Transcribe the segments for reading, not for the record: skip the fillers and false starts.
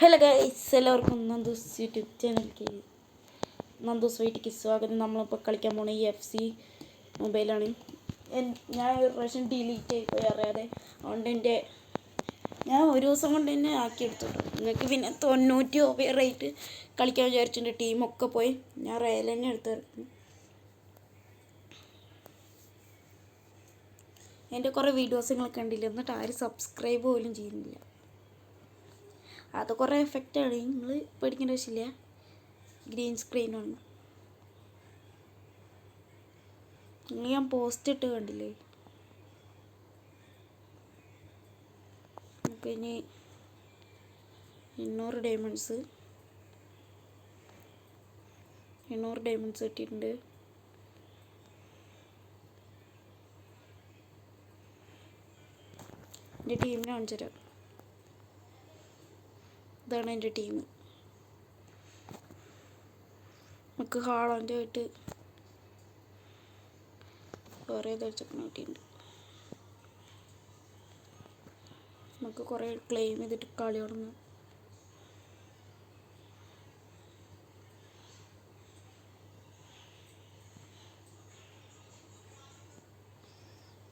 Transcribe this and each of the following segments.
Hello guys, എല്ലാവർക്കും Nandu's YouTube ചാനലിലേക്ക് നന്ദൂസ് വീട്ടിലേക്ക് സ്വാഗതം. നമ്മളിപ്പോൾ കളിക്കാൻ പോകുന്ന ഈ FC മൊബൈലാണ്. ഞാൻ ഒരു പ്രാവശ്യം ഡിലീറ്റ് ആയിപ്പോയി അറിയാതെ. അതുകൊണ്ട് ഞാൻ ഒരു ദിവസം കൊണ്ട് തന്നെ ആക്കിയെടുത്തോളൂ. നിങ്ങൾക്ക് പിന്നെ 90 ഓവറായിട്ട് കളിക്കാൻ വിചാരിച്ചിട്ടുണ്ട്. ടീമൊക്കെ പോയി ഞാൻ റയൽ തന്നെ എടുത്തു. എൻ്റെ കുറേ വീഡിയോസ് നിങ്ങൾ കണ്ടില്ല, എന്നിട്ട് ആരും സബ്സ്ക്രൈബ് പോലും ചെയ്യുന്നില്ല. അത് കുറേ എഫക്റ്റാണ്, നിങ്ങൾ പേടിക്കേണ്ട ആവശ്യമില്ല. ഗ്രീൻ സ്ക്രീനാണ്. നിങ്ങൾ ഞാൻ പോസ്റ്റ് ഇട്ട് കണ്ടില്ലേ. നമുക്കിനി 800 ഡയമണ്ട്സ് കിട്ടിയിട്ടുണ്ട്. എൻ്റെ ടീമിനെ കാണിച്ചു തരാം. ഇതാണ് എൻ്റെ ടീം. നമുക്ക് ഹാളൻ്റെ ആയിട്ട് കുറേ കളിച്ചൊക്കെ കിട്ടിയിട്ടുണ്ട്. നമുക്ക് കുറേ ക്ലെയിം ചെയ്തിട്ട് കളി തുടങ്ങാം.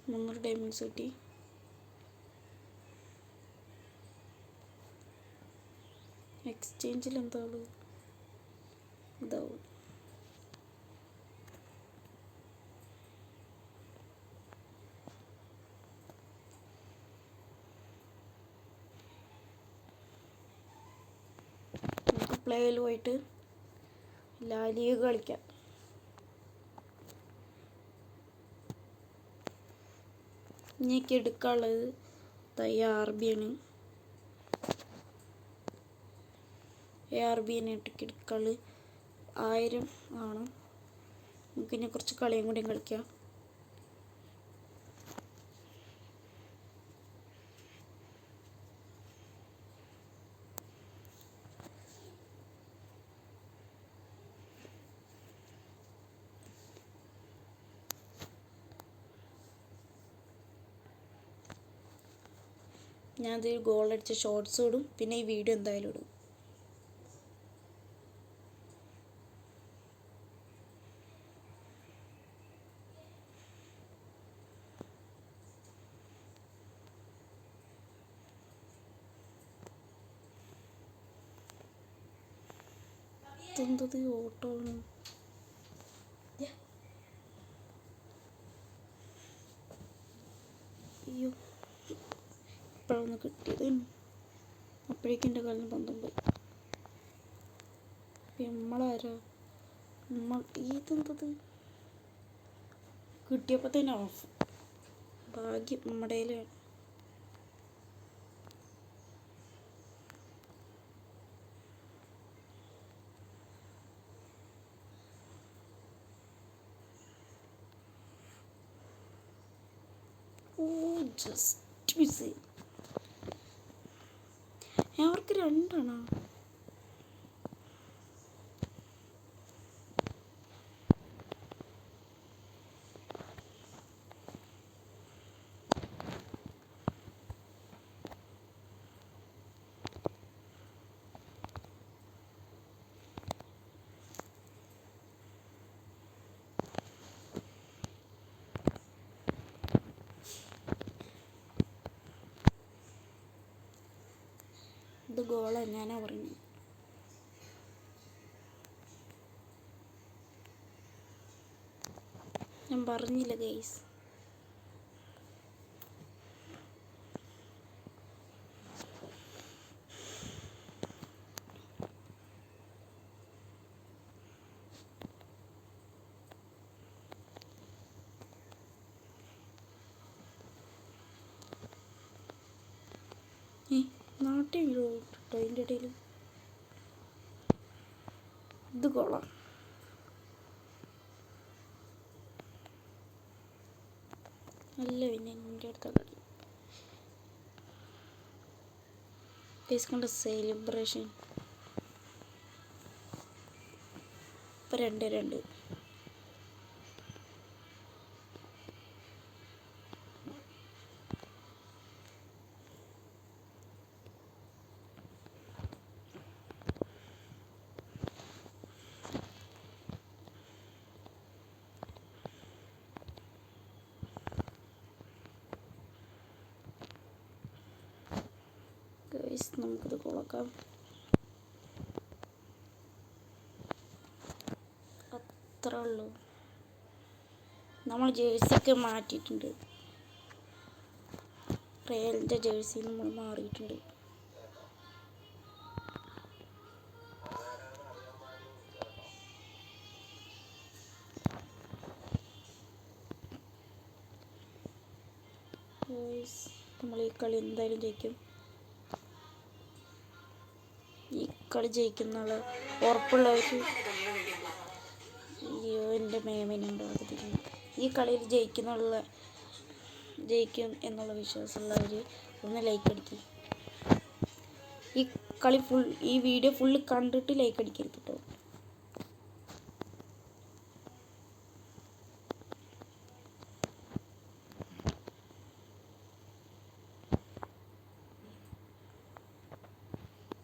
$300 കിട്ടി. എക്സ്ചേഞ്ചിൽ എന്താണ് ഇതാവും. നമുക്ക് പ്ലേയിൽ പോയിട്ട് ലാ ലീഗ് കളിക്കാം. ഇനിക്ക് എടുക്കാനുള്ളത് ARB ആണ്. ARB എടുക്കാനുള്ളത് 1000 ആണ്. നമുക്കിനി കുറച്ച് കളിയും കൂടി കളിക്കാം. ഞാനതൊരു ഗോളടിച്ച ഷോർട്സ് ഇടും, പിന്നെ ഈ വീഡിയോ എന്തായാലും ഇടും. എന്തത് ഓട്ടോ ആണ്. അയ്യോ, ഇപ്പോഴൊന്ന് കിട്ടിയത്. അപ്പോഴേക്കും എൻ്റെ കാലിന് ബന്ധം പോയി. നമ്മളാരാ ഇതെന്തത് കിട്ടിയപ്പോൾ തന്നെ ഓഫ്. ഭാഗ്യം നമ്മുടെ കയ്യിലാണ്. Just miss. അവർക്ക് 2 ആണോ? ഇത് ഗോള ഞാനാ പറയുന്നത്. ഞാൻ പറഞ്ഞില്ല ഗൈസ്. നാട്ടിൽ വീഴോ അതിൻ്റെ ഇടയിൽ. ഇത് കൊള്ളാം. അല്ല, പിന്നെ എൻ്റെ അടുത്ത കളി കണ്ട സെലിബ്രേഷൻ. ഇപ്പം 2-2. നമുക്കിത് കൊളക്കാം. അത്ര ഉള്ളൂ. നമ്മൾ ജേഴ്സിയൊക്കെ മാറ്റിയിട്ടുണ്ട്. റയലിൻ്റെ ജേഴ്സി നമ്മൾ മാറിയിട്ടുണ്ട്. നമ്മൾ ഈ കളി എന്തായാലും ജയിക്കും. ഈ കളി ജയിക്കുന്നുള്ള ഉറപ്പുള്ളവർക്ക് അയ്യോ എൻ്റെ മേമനുണ്ടാകും. ഈ കളിയിൽ ജയിക്കും എന്നുള്ള വിശ്വാസമുള്ളവർ ഒന്ന് ലൈക്ക് അടിക്കും. ഈ വീഡിയോ ഫുള്ള് കണ്ടിട്ട് ലൈക്ക് അടിക്കരുത് കേട്ടോ.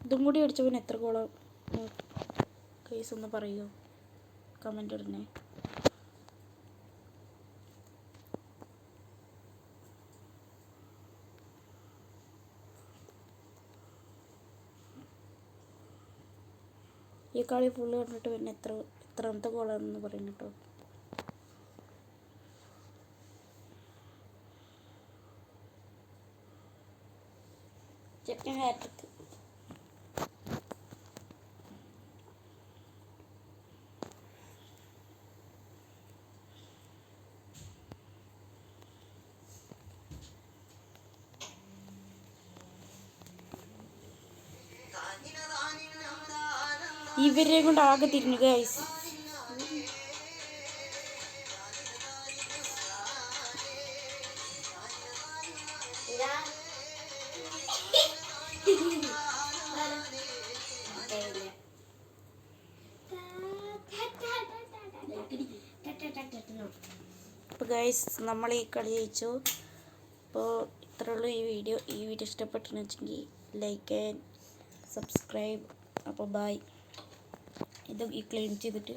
ഇതും കൂടി അടിച്ചവൻ എത്ര ഗോളാ കേസ് ഒന്ന് പറയുമോ? കമൻ്റ് ഇടണേ. ഈ കളി ഫുള്ള് കണ്ടിട്ട് പിന്നെ എത്രാമത്തെ ഗോളാണെന്ന് പറയുന്നു കേട്ടോ. ചെക്കൻ ഹാട്രിക്ക്. ഇവരെ കൊണ്ട് ആകെ തിരിഞ്ഞു ഗൈസ്. അപ്പോൾ ഗൈസ് നമ്മൾ ഈ കളി ജയിച്ചു. അപ്പോൾ ഇത്രയുള്ളൂ ഈ വീഡിയോ ഇഷ്ടപ്പെട്ടെന്ന് വെച്ചെങ്കിൽ ലൈക്ക് ആൻഡ് സബ്സ്ക്രൈബ്. അപ്പോൾ ബൈ. ഇത് ഈ ക്ലെയിം ചെയ്തിട്ട്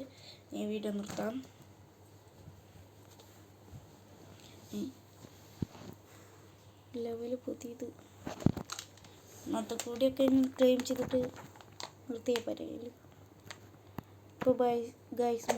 ഈ വീഡിയോ നിർത്താം. ലെവല് പുതിയത് ഇന്നത്തെ കൂടിയൊക്കെ ക്ലെയിം ചെയ്തിട്ട് നിർത്തിയേ പറയല്. അപ്പോൾ ബൈ ഗൈസ്.